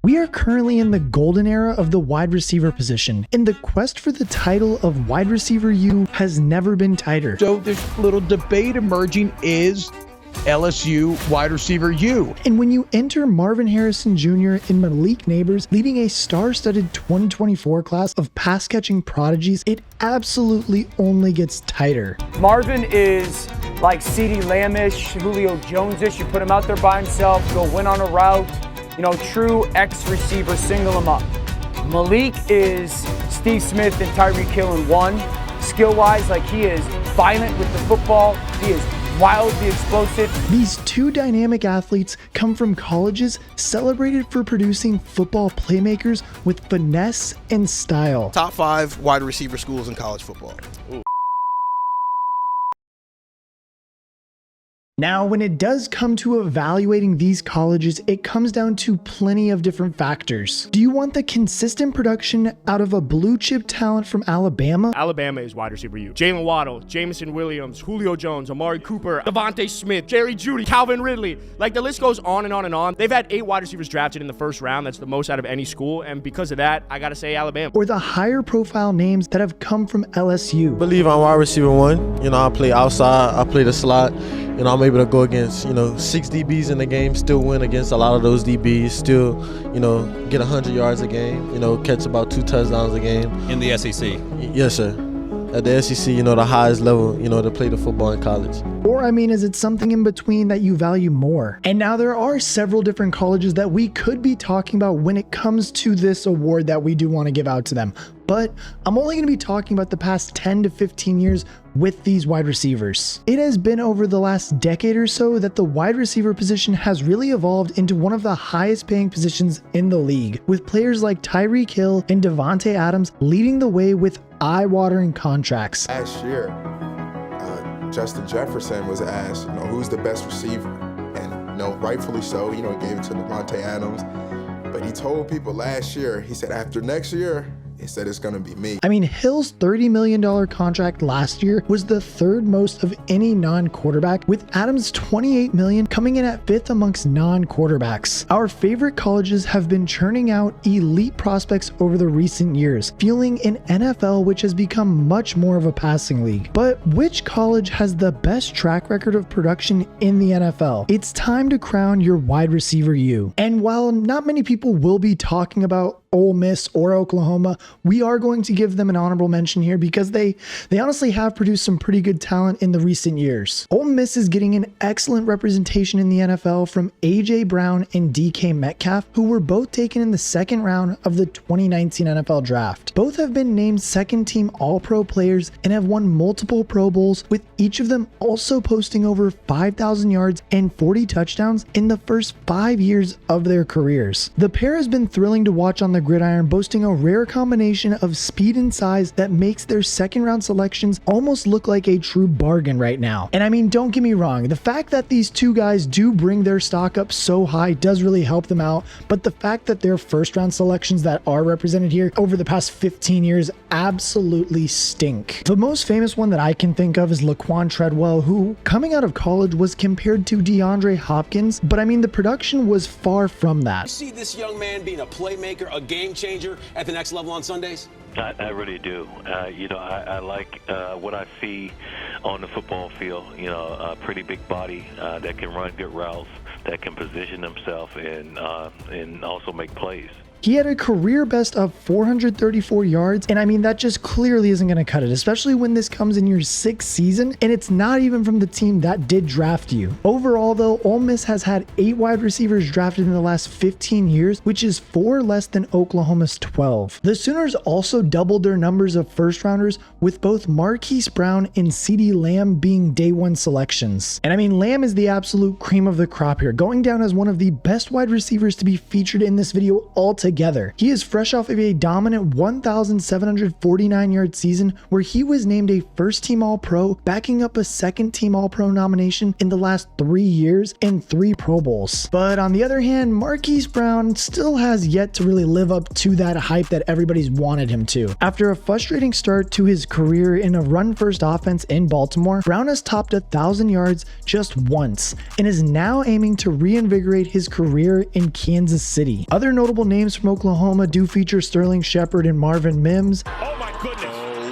We are currently in the golden era of the wide receiver position, and the quest for the title of wide receiver U has never been tighter. So this little debate emerging is LSU wide receiver U. And when you enter Marvin Harrison Jr. and Malik Neighbors leading a star-studded 2024 class of pass-catching prodigies, it absolutely only gets tighter. Marvin is like CeeDee Lamb-ish, Julio Jones-ish. You put him out there by himself, go win on a route. You know, true X-receiver, single him up. Malik is Steve Smith and Tyreek Hill in one. Skill-wise, like, he is violent with the football. He is wildly explosive. These two dynamic athletes come from colleges celebrated for producing football playmakers with finesse and style. Top 5 wide receiver schools in college football. Ooh. Now, when it does come to evaluating these colleges, it comes down to plenty of different factors. Do you want the consistent production out of a blue chip talent from Alabama? Alabama is wide receiver U. Jalen Waddle, Jameson Williams, Julio Jones, Amari Cooper, Devontae Smith, Jerry Jeudy, Calvin Ridley. Like, the list goes on and on and on. They've had 8 wide receivers drafted in the first round. That's the most out of any school. And because of that, I got to say Alabama. Or the higher profile names that have come from LSU. I believe I'm wide receiver 1. You know, I play outside, I play the slot. You know, I'm able to go against, 6 DBs in the game, still win against a lot of those DBs, still, get 100 yards a game, catch about 2 touchdowns a game. In the SEC? Yes, sir. At the SEC, the highest level, to play the football in college. Or, is it something in between that you value more? And now there are several different colleges that we could be talking about when it comes to this award that we do want to give out to them. But I'm only going to be talking about the past 10 to 15 years with these wide receivers. It has been over the last decade or so that the wide receiver position has really evolved into one of the highest paying positions in the league, with players like Tyreek Hill and Devontae Adams leading the way with eye-watering contracts. Last year, Justin Jefferson was asked, who's the best receiver? And, rightfully so, he gave it to Devontae Adams. But he told people last year, he said, after next year, he said it's going to be me. Hill's $30 million contract last year was the 3rd most of any non-quarterback, with Adams' $28 million coming in at 5th amongst non-quarterbacks. Our favorite colleges have been churning out elite prospects over the recent years, fueling an NFL which has become much more of a passing league. But which college has the best track record of production in the NFL? It's time to crown your wide receiver U. And while not many people will be talking about Ole Miss or Oklahoma, we are going to give them an honorable mention here because they honestly have produced some pretty good talent in the recent years. Ole Miss is getting an excellent representation in the NFL from A.J. Brown and DK Metcalf, who were both taken in the 2nd round of the 2019 NFL Draft. Both have been named second-team All-Pro players and have won multiple Pro Bowls, with each of them also posting over 5,000 yards and 40 touchdowns in the first 5 years of their careers. The pair has been thrilling to watch on the gridiron, boasting a rare combination of speed and size that makes their 2nd round selections almost look like a true bargain right now. And don't get me wrong, the fact that these two guys do bring their stock up so high does really help them out, but the fact that their 1st round selections that are represented here over the past 15 years absolutely stink. The most famous one that I can think of is Laquan Treadwell, who coming out of college was compared to DeAndre Hopkins, but the production was far from that. You see this young man being a playmaker, a game changer at the next level on Sundays? I really do. I like what I see on the football field. A pretty big body that can run good routes, that can position himself and also make plays. He had a career best of 434 yards, and that just clearly isn't going to cut it, especially when this comes in your 6th season, and it's not even from the team that did draft you. Overall, though, Ole Miss has had 8 wide receivers drafted in the last 15 years, which is 4 less than Oklahoma's 12. The Sooners also doubled their numbers of 1st rounders, with both Marquise Brown and CeeDee Lamb being day 1 selections. And Lamb is the absolute cream of the crop here, going down as one of the best wide receivers to be featured in this video altogether. together. He is fresh off of a dominant 1,749-yard season where he was named a first-team All-Pro, backing up a second-team All-Pro nomination in the last 3 years and 3 Pro Bowls. But on the other hand, Marquise Brown still has yet to really live up to that hype that everybody's wanted him to. After a frustrating start to his career in a run-first offense in Baltimore, Brown has topped 1,000 yards just once and is now aiming to reinvigorate his career in Kansas City. Other notable names from Oklahoma do feature Sterling Shepard and Marvin Mims. Oh my goodness,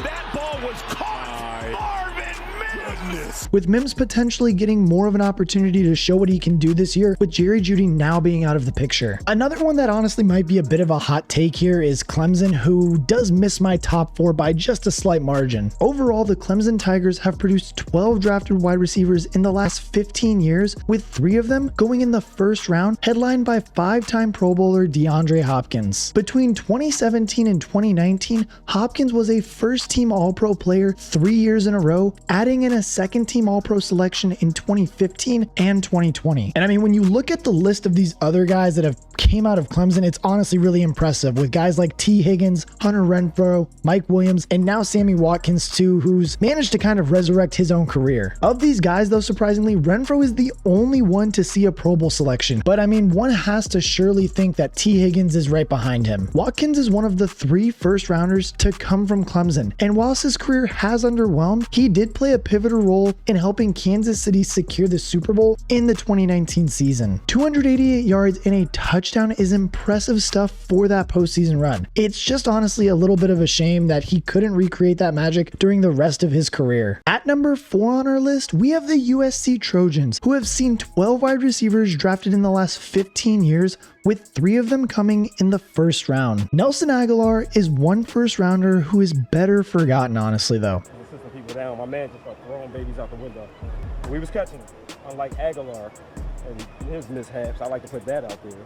that ball was caught! Marvin Mims! With Mims potentially getting more of an opportunity to show what he can do this year, with Jerry Jeudy now being out of the picture. Another one that honestly might be a bit of a hot take here is Clemson, who does miss my top 4 by just a slight margin. Overall, the Clemson Tigers have produced 12 drafted wide receivers in the last 15 years, with 3 of them going in the first round, headlined by 5-time Pro Bowler DeAndre Hopkins. Between 2017 and 2019, Hopkins was a first-team All-Pro player 3 years in a row, adding in a second-team All-Pro selection in 2015 and 2020. And I mean, when you look at the list of these other guys that have came out of Clemson, it's honestly really impressive, with guys like T. Higgins, Hunter Renfrow, Mike Williams, and now Sammy Watkins too, who's managed to kind of resurrect his own career. Of these guys though, surprisingly, Renfrow is the only one to see a Pro Bowl selection, but I mean, one has to surely think that T. Higgins is right behind him. Watkins is one of the 3 first rounders to come from Clemson, and whilst his career has underwhelmed, he did play a pivotal role in helping Kansas City secure the Super Bowl in the 2019 season. 288 yards and a touchdown is impressive stuff for that postseason run. It's just honestly a little bit of a shame that he couldn't recreate that magic during the rest of his career. At number 4 on our list, we have the USC Trojans, who have seen 12 wide receivers drafted in the last 15 years, with 3 of them coming in the first round. Nelson Aguilar is one first rounder who is better forgotten, honestly, though. Assisting people down, my man just started throwing babies out the window. We was catching them, unlike Aguilar and his mishaps. I like to put that out there.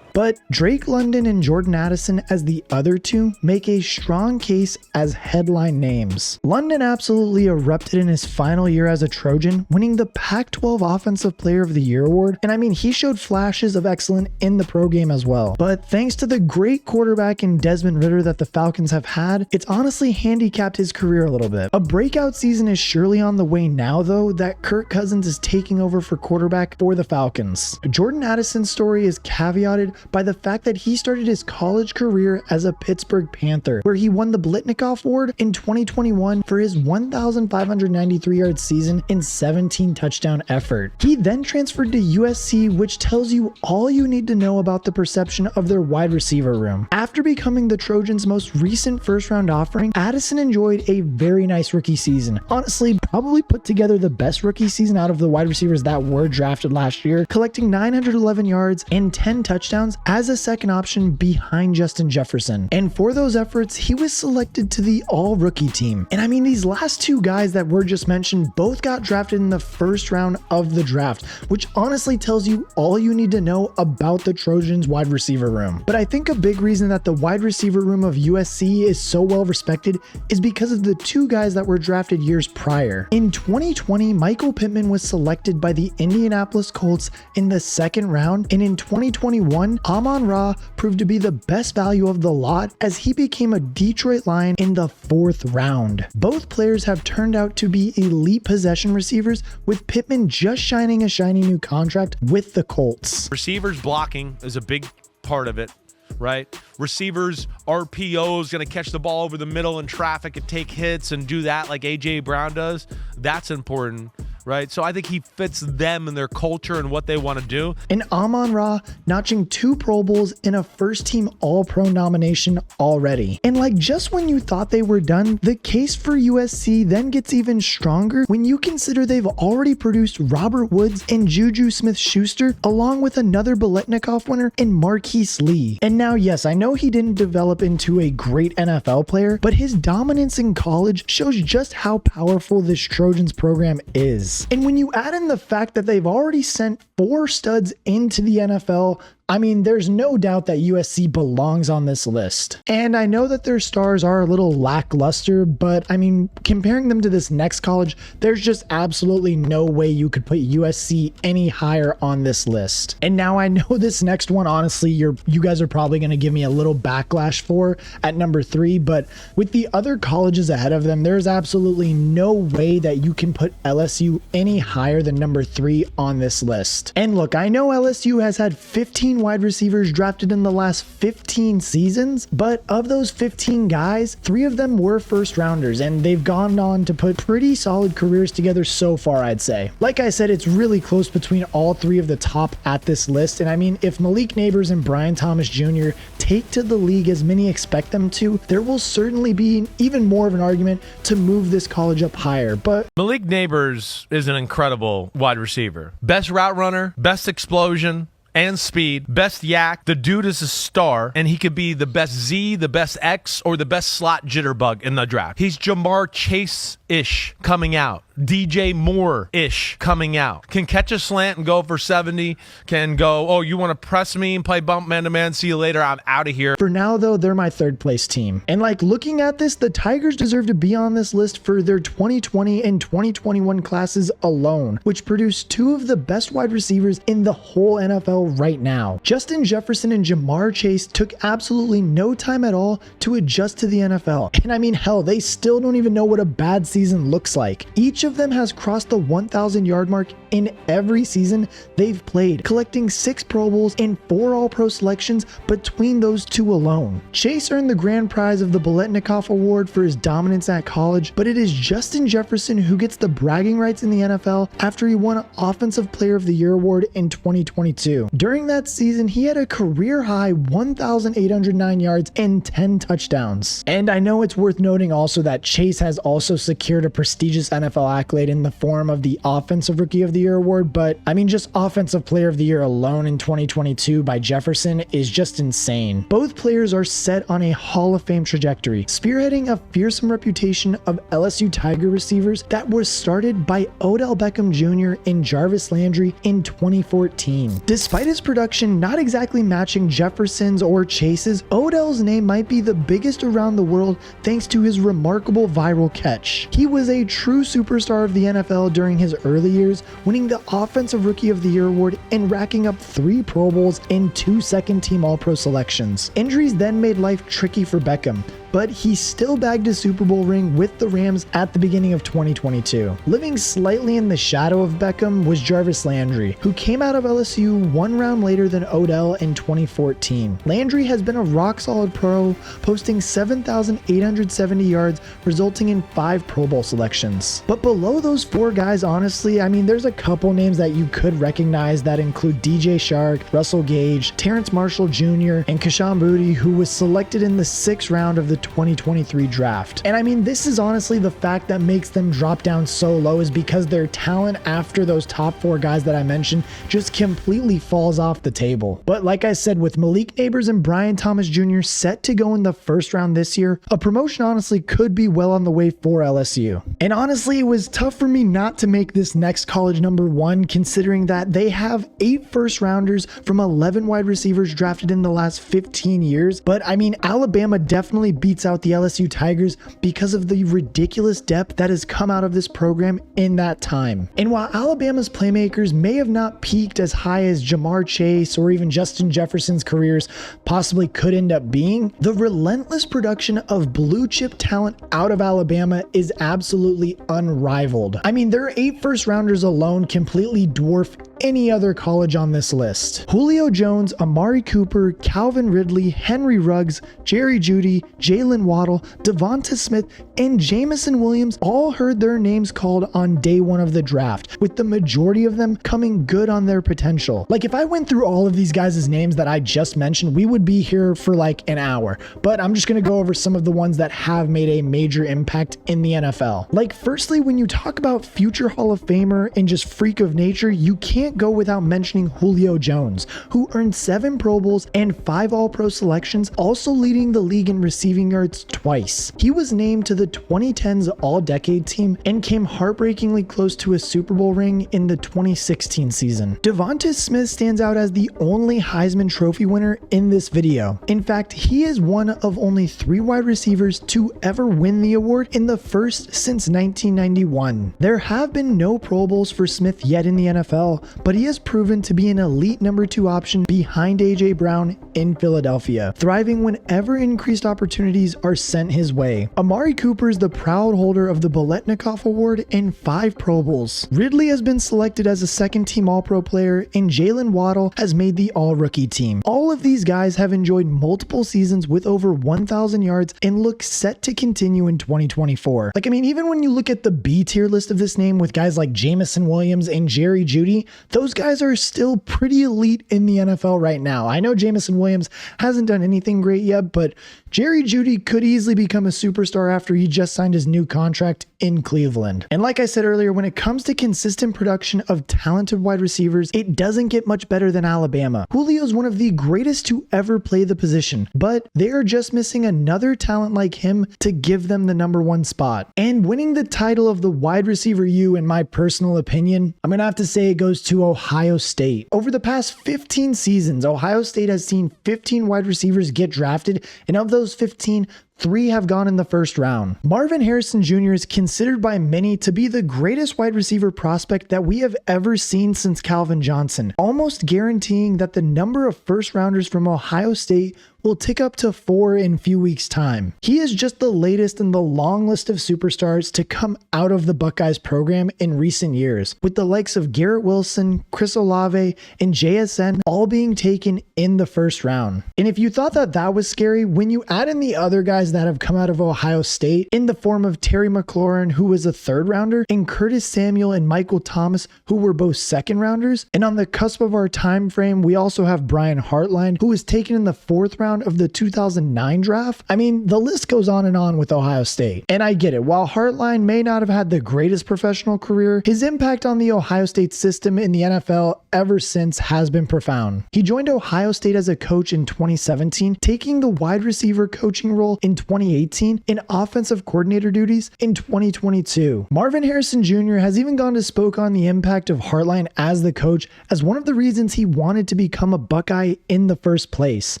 But Drake London and Jordan Addison as the other 2 make a strong case as headline names. London absolutely erupted in his final year as a Trojan, winning the Pac-12 Offensive Player of the Year award, and I mean, he showed flashes of excellence in the pro game as well. But thanks to the great quarterback in Desmond Ridder that the Falcons have had, it's honestly handicapped his career a little bit. A breakout season is surely on the way now though, that Kirk Cousins is taking over for quarterback for the Falcons. Jordan Addison's story is caveated by the fact that he started his college career as a Pittsburgh Panther, where he won the Blitnikoff Award in 2021 for his 1,593-yard season and 17 touchdown effort. He then transferred to USC, which tells you all you need to know about the perception of their wide receiver room. After becoming the Trojans' most recent first-round offering, Addison enjoyed a very nice rookie season. Honestly, probably put together the best rookie season out of the wide receivers that were drafted last year, collecting 911 yards and 10 touchdowns as a second option behind Justin Jefferson. And for those efforts, he was selected to the all-rookie team. And I mean, these last 2 guys that were just mentioned both got drafted in the first round of the draft, which honestly tells you all you need to know about the Trojans wide receiver room. But I think a big reason that the wide receiver room of USC is so well respected is because of the 2 guys that were drafted years prior. In 2020, Michael Pittman was selected by the Indianapolis Colts in the 2nd round, and in 2021, Amon-Ra proved to be the best value of the lot as he became a Detroit Lion in the 4th round. Both players have turned out to be elite possession receivers, with Pittman just shining a shiny new contract with the Colts. Receivers blocking is a big part of it, right? Receivers, RPOs, going to catch the ball over the middle in traffic and take hits and do that like A.J. Brown does. That's important, right? So I think he fits them and their culture and what they want to do. And Amon-Ra notching 2 Pro Bowls in a first-team All-Pro nomination already. And like just when you thought they were done, the case for USC then gets even stronger when you consider they've already produced Robert Woods and Juju Smith-Schuster, along with another Biletnikoff winner in Marquise Lee. And now, yes, I know he didn't develop into a great NFL player, but his dominance in college shows just how powerful this Trojans program is. And when you add in the fact that they've already sent 4 studs into the NFL, I mean, there's no doubt that USC belongs on this list. And I know that their stars are a little lackluster, but I mean, comparing them to this next college, there's just absolutely no way you could put USC any higher on this list. And now I know this next one, honestly, you guys are probably going to give me a little backlash for at number 3, but with the other colleges ahead of them, there's absolutely no way that you can put LSU any higher than number 3 on this list. And look, I know LSU has had 15 wide receivers drafted in the last 15 seasons, but of those 15 guys, 3 of them were first rounders, and they've gone on to put pretty solid careers together so far, I'd say. Like I said, it's really close between all 3 of the top at this list, and I mean, if Malik Neighbors and Brian Thomas Jr. take to the league as many expect them to, there will certainly be even more of an argument to move this college up higher. But Malik Neighbors is an incredible wide receiver. Best route runner, best explosion and speed, best yak. The dude is a star, and he could be the best Z, the best X, or the best slot jitterbug in the draft. He's Jamar Chase-ish coming out. DJ Moore-ish coming out. Can catch a slant and go for 70. Can go, oh, you want to press me and play bump man-to-man? See you later. I'm out of here. For now, though, they're my 3rd place team. And like looking at this, the Tigers deserve to be on this list for their 2020 and 2021 classes alone, which produced 2 of the best wide receivers in the whole NFL right now. Justin Jefferson and Jamar Chase took absolutely no time at all to adjust to the NFL. And I mean, hell, they still don't even know what a bad season looks like. Each of them has crossed the 1,000 yard mark in every season they've played, collecting 6 Pro Bowls and 4 All-Pro selections between those 2 alone. Chase earned the grand prize of the Biletnikoff Award for his dominance at college, but it is Justin Jefferson who gets the bragging rights in the NFL after he won Offensive Player of the Year award in 2022. During that season, he had a career-high 1,809 yards and 10 touchdowns. And I know it's worth noting also that Chase has also secured a prestigious NFL accolade in the form of the Offensive Rookie of the Year award, but I mean, just Offensive Player of the Year alone in 2022 by Jefferson is just insane. Both players are set on a Hall of Fame trajectory, spearheading a fearsome reputation of LSU Tiger receivers that was started by Odell Beckham Jr. and Jarvis Landry in 2014. Despite his production not exactly matching Jefferson's or Chase's, Odell's name might be the biggest around the world thanks to his remarkable viral catch. He was a true superstar of the NFL during his early years, winning the Offensive Rookie of the Year award and racking up 3 Pro Bowls and 2 second-team All-Pro selections. Injuries then made life tricky for Beckham, but he still bagged a Super Bowl ring with the Rams at the beginning of 2022. Living slightly in the shadow of Beckham was Jarvis Landry, who came out of LSU 1 round later than Odell in 2014. Landry has been a rock-solid pro, posting 7,870 yards, resulting in 5 Pro Bowl selections. But below those 4 guys, honestly, I mean, there's a couple names that you could recognize that include DJ Shark, Russell Gage, Terrence Marshall Jr., and Kashon Boutte, who was selected in the 6th round of the 2023 draft. And I mean, this is honestly the fact that makes them drop down so low, is because their talent after those top 4 guys that I mentioned just completely falls off the table. But like I said, with Malik Neighbors and Brian Thomas Jr. set to go in the 1st round this year, a promotion honestly could be well on the way for LSU. And honestly, it was tough for me not to make this next college number 1, considering that they have 8 first rounders from 11 wide receivers drafted in the last 15 years. But I mean, Alabama definitely beats out the LSU Tigers because of the ridiculous depth that has come out of this program in that time. And while Alabama's playmakers may have not peaked as high as Jamar Chase or even Justin Jefferson's careers possibly could end up being, the relentless production of blue chip talent out of Alabama is absolutely unrivaled. I mean, their 8 first rounders alone completely dwarf any other college on this list. Julio Jones, Amari Cooper, Calvin Ridley, Henry Ruggs, Jerry Jeudy, Jalen Waddle, Devonta Smith, and Jameson Williams all heard their names called on day 1 of the draft, with the majority of them coming good on their potential. Like, if I went through all of these guys' names that I just mentioned, we would be here for like an hour, but I'm just going to go over some of the ones that have made a major impact in the NFL. Like, firstly, when you talk about future Hall of Famer and just freak of nature, you can't can't go without mentioning Julio Jones, who earned 7 Pro Bowls and 5 All-Pro selections, also leading the league in receiving yards twice. He was named to the 2010s All-Decade team and came heartbreakingly close to a Super Bowl ring in the 2016 season. Devonta Smith stands out as the only Heisman Trophy winner in this video. In fact, he is one of only 3 wide receivers to ever win the award, in the first since 1991. There have been no Pro Bowls for Smith yet in the NFL, but he has proven to be an elite number 2 option behind AJ Brown in Philadelphia, thriving whenever increased opportunities are sent his way. Amari Cooper is the proud holder of the Biletnikoff Award and 5 Pro Bowls. Ridley has been selected as a second-team All-Pro player, and Jalen Waddle has made the All-Rookie team. All of these guys have enjoyed multiple seasons with over 1,000 yards and look set to continue in 2024. Like, I mean, even when you look at the B-tier list of this name with guys like Jameson Williams and Jerry Jeudy, those guys are still pretty elite in the NFL right now. I know Jameson Williams hasn't done anything great yet, but Jerry Jeudy could easily become a superstar after he just signed his new contract in Cleveland. And like I said earlier, when it comes to consistent production of talented wide receivers, it doesn't get much better than Alabama. Julio is one of the greatest to ever play the position, but they are just missing another talent like him to give them the number 1 spot. And winning the title of the wide receiver U, in my personal opinion, I'm gonna have to say it goes to Ohio State. Over the past 15 seasons, Ohio State has seen 15 wide receivers get drafted, and of those 15, 3 have gone in the first round. Marvin Harrison Jr. is considered by many to be the greatest wide receiver prospect that we have ever seen since Calvin Johnson, almost guaranteeing that the number of first rounders from Ohio State will tick up to 4 in a few weeks' time. He is just the latest in the long list of superstars to come out of the Buckeyes program in recent years, with the likes of Garrett Wilson, Chris Olave, and JSN all being taken in the first round. And if you thought that that was scary, when you add in the other guys that have come out of Ohio State in the form of Terry McLaurin, who was a 3rd rounder, and Curtis Samuel and Michael Thomas, who were both 2nd rounders, and on the cusp of our time frame, we also have Brian Hartline, who was taken in the 4th round of the 2009 draft. I mean, the list goes on and on with Ohio State. And I get it, while Hartline may not have had the greatest professional career, his impact on the Ohio State system in the NFL ever since has been profound. He joined Ohio State as a coach in 2017, taking the wide receiver coaching role in 2018 and offensive coordinator duties in 2022. Marvin Harrison Jr. has even gone to spoke on the impact of Hartline as the coach as one of the reasons he wanted to become a Buckeye in the first place.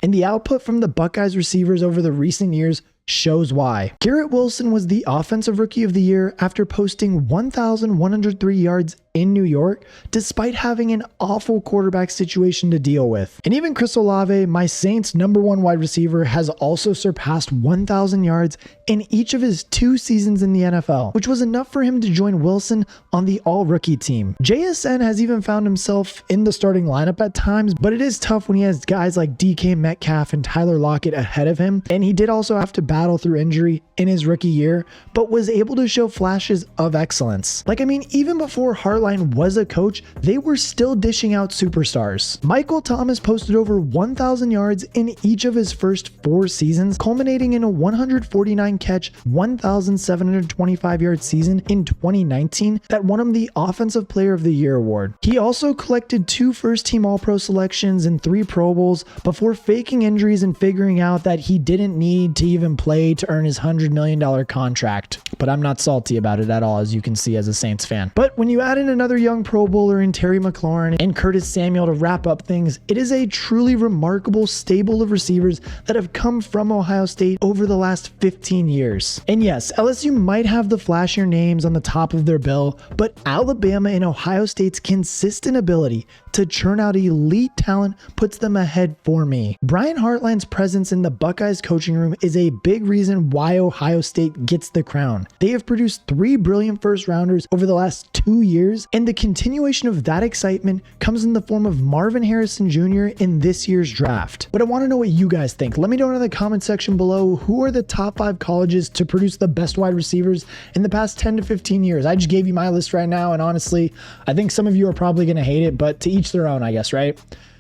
And the output from the Buckeyes receivers over the recent years shows why. Garrett Wilson was the Offensive Rookie of the Year after posting 1,103 yards in New York, despite having an awful quarterback situation to deal with. And even Chris Olave, my Saints' number 1 wide receiver, has also surpassed 1,000 yards in each of his 2 seasons in the NFL, which was enough for him to join Wilson on the All-Rookie team. JSN has even found himself in the starting lineup at times, but it is tough when he has guys like DK Metcalf and Tyler Lockett ahead of him, and he did also have to battle through injury in his rookie year, but was able to show flashes of excellence. Like, I mean, even before Hartline was a coach, they were still dishing out superstars. Michael Thomas posted over 1,000 yards in each of his first 4 seasons, culminating in a 149 catch, 1,725 yard season in 2019 that won him the Offensive Player of the Year award. He also collected 2 first-team All-Pro selections and 3 Pro Bowls before faking injuries and figuring out that he didn't need to even play to earn his $100 million contract. But I'm not salty about it at all, as you can see as a Saints fan. But when you add in another young Pro Bowler in Terry McLaurin and Curtis Samuel to wrap up things, it is a truly remarkable stable of receivers that have come from Ohio State over the last 15 years. And yes, LSU might have the flashier names on the top of their bill, but Alabama and Ohio State's consistent ability to churn out elite talent puts them ahead for me. Brian Hartline's presence in the Buckeyes coaching room is a big reason why Ohio State gets the crown. They have produced 3 brilliant first rounders over the last 2 years, and the continuation of that excitement comes in the form of Marvin Harrison Jr. in this year's draft. But I want to know what you guys think. Let me know in the comment section below, who are the top 5 colleges to produce the best wide receivers in the past 10 to 15 years? I just gave you my list right now, and honestly, I think some of you are probably going to hate it, but to each their own, I guess, right?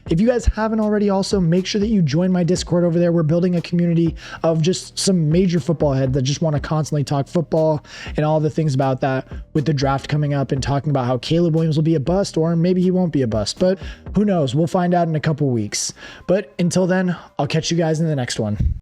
If you guys haven't already, also make sure that you join my Discord over there. We're building a community of just some major football heads that just want to constantly talk football and all the things about that, with the draft coming up and talking about how Caleb Williams will be a bust, or maybe he won't be a bust, but who knows? We'll find out in a couple weeks. But until then, I'll catch you guys in the next one.